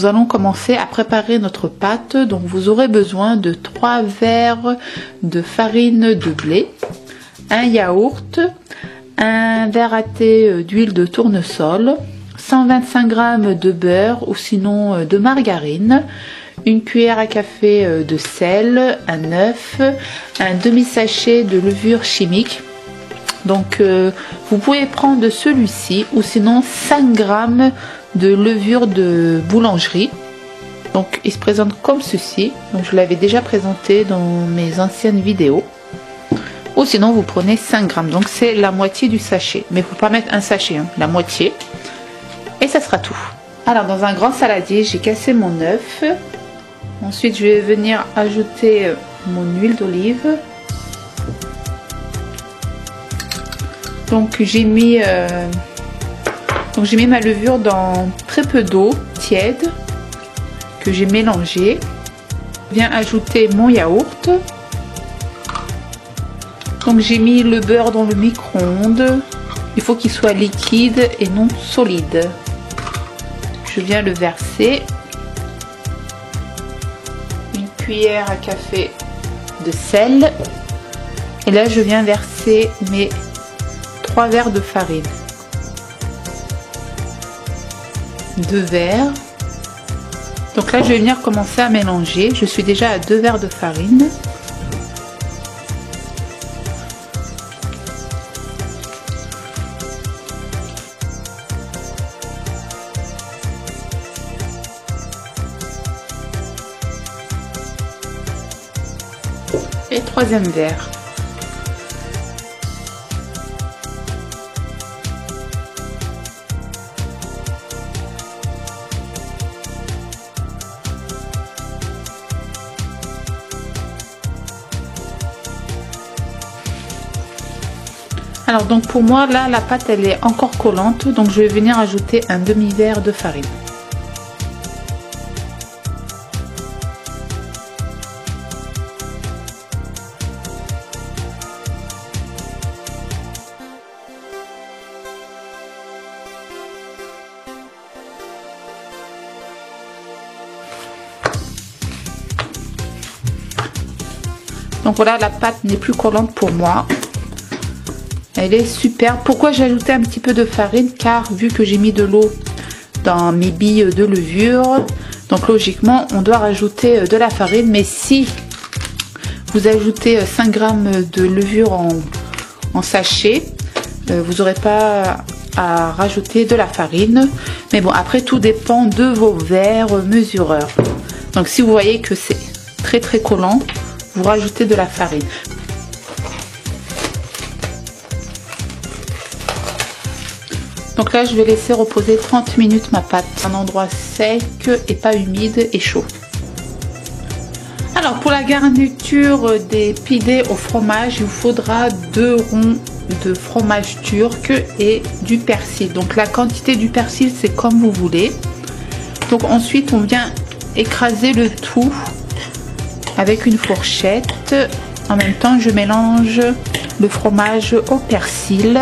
nous allons commencer à préparer notre pâte. Donc vous aurez besoin de 3 verres de farine de blé, un yaourt, un verre à thé d'huile de tournesol, 125 g de beurre ou sinon de margarine, une cuillère à café de sel, un œuf, un demi-sachet de levure chimique. Donc vous pouvez prendre celui-ci ou sinon 5 g de levure de boulangerie. Donc il se présente comme ceci. Donc je l'avais déjà présenté dans mes anciennes vidéos. Ou sinon vous prenez 5 g. Donc c'est la moitié du sachet. Mais il ne faut pas mettre un sachet, hein, la moitié. Et ça sera tout. Alors dans un grand saladier, j'ai cassé mon œuf. Ensuite je vais venir ajouter mon huile d'olive. Donc j'ai mis ma levure dans très peu d'eau tiède que j'ai mélangée. Je viens ajouter mon yaourt. Donc j'ai mis le beurre dans le micro-ondes. Il faut qu'il soit liquide et non solide. Je viens le verser. Une cuillère à café de sel. Et là je viens verser mes 3 verres de farine. 2 verres. Donc là je vais venir commencer à mélanger. Je suis déjà à 2 verres de farine. Et 3e verre. Alors donc pour moi là la pâte elle est encore collante, donc je vais venir ajouter un demi-verre de farine. Donc voilà, la pâte n'est plus collante pour moi. Elle est super. Pourquoi j'ai ajouté un petit peu de farine? Car vu que j'ai mis de l'eau dans mes billes de levure, donc logiquement on doit rajouter de la farine. Mais si vous ajoutez 5 g de levure en sachet, vous n'aurez pas à rajouter de la farine. Mais bon, après tout dépend de vos verres mesureurs. Donc si vous voyez que c'est très collant, vous rajoutez de la farine. Donc là je vais laisser reposer 30 minutes ma pâte, un endroit sec et pas humide et chaud. Alors pour la garniture des pidés au fromage, il vous faudra 2 ronds de fromage turc et du persil. Donc la quantité du persil c'est comme vous voulez. Donc ensuite on vient écraser le tout avec une fourchette. En même temps je mélange le fromage au persil.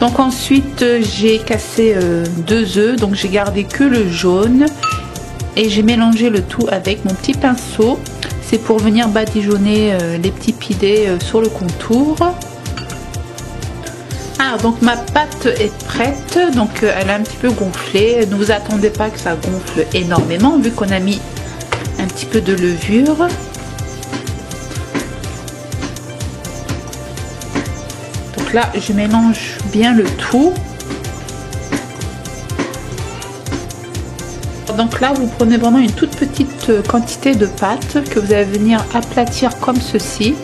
Donc ensuite j'ai cassé 2 œufs, donc j'ai gardé que le jaune et j'ai mélangé le tout avec mon petit pinceau. C'est pour venir badigeonner les petits pidés sur le contour. Alors donc ma pâte est prête, donc elle a un petit peu gonflé. Ne vous attendez pas que ça gonfle énormément vu qu'on a mis un petit peu de levure. Donc là je mélange bien le tout. Donc là vous prenez vraiment une toute petite quantité de pâte que vous allez venir aplatir comme ceci.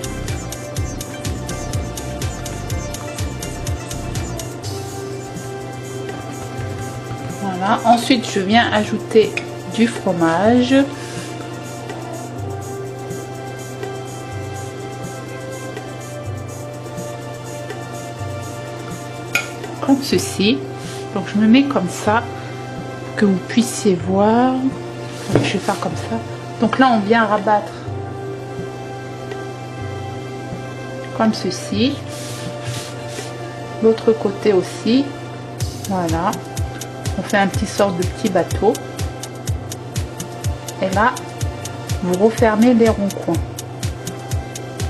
Voilà. Ensuite je viens ajouter du fromage. Comme ceci. Donc je me mets comme ça que vous puissiez voir. Donc, je vais faire comme ça. Donc là on vient rabattre comme ceci. L'autre côté aussi. Voilà. On fait un petit sort de petit bateau. Et là, vous refermez les ronds-coins.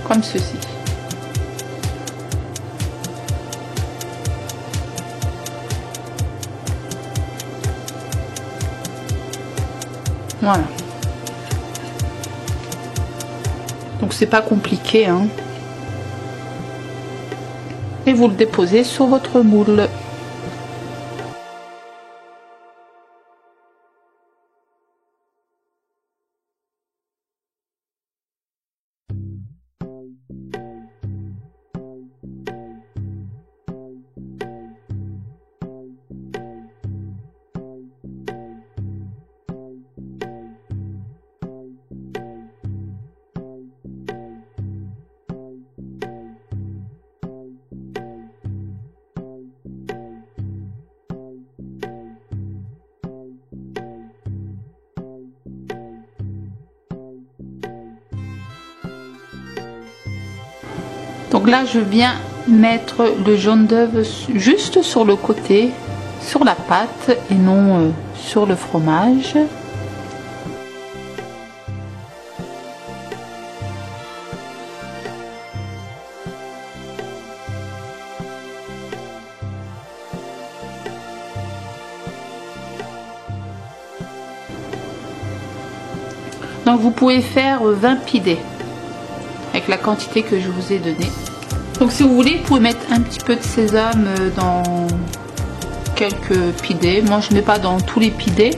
Comme ceci. Voilà. Donc c'est pas compliqué, hein. Et vous le déposez sur votre moule. Donc là, je viens mettre le jaune d'œuf juste sur le côté, sur la pâte et non sur le fromage. Donc vous pouvez faire 20 pidés avec la quantité que je vous ai donnée. Donc si vous voulez, vous pouvez mettre un petit peu de sésame dans quelques pidés. Moi je ne mets pas dans tous les pidés,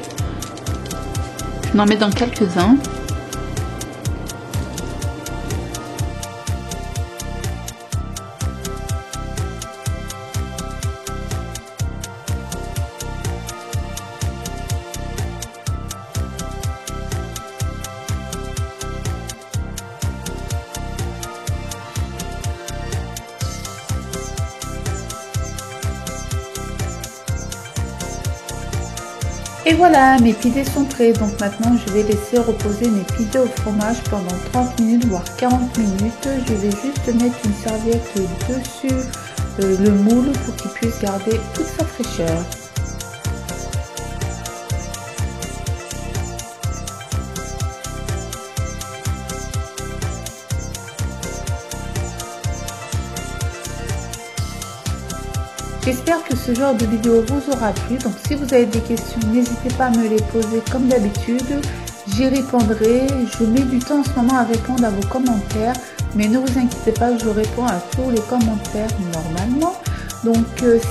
je en mets dans quelques-uns. Et voilà, mes pidés sont prêts. Donc maintenant, je vais laisser reposer mes pidés au fromage pendant 30 minutes, voire 40 minutes. Je vais juste mettre une serviette dessus le moule pour qu'il puisse garder toute sa fraîcheur. J'espère que ce genre de vidéo vous aura plu. Donc si vous avez des questions, n'hésitez pas à me les poser comme d'habitude. J'y répondrai. Je mets du temps en ce moment à répondre à vos commentaires. Mais ne vous inquiétez pas, je réponds à tous les commentaires normalement. Donc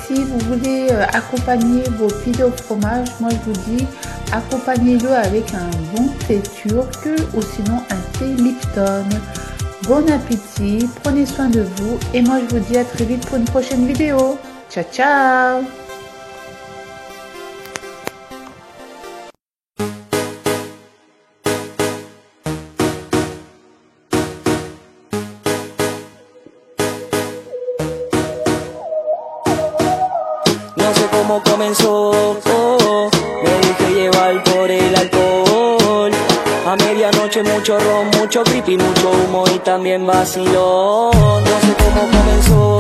si vous voulez accompagner vos pidés au fromage, moi je vous dis accompagnez-le avec un bon thé turc ou sinon un thé Lipton. Bon appétit, prenez soin de vous et moi je vous dis à très vite pour une prochaine vidéo. Ciao, ciao! No sé cómo comenzó, me dejé llevar por el alcohol. A medianoche mucho ron, mucho creepy, mucho humo y también vacilón. No sé cómo comenzó.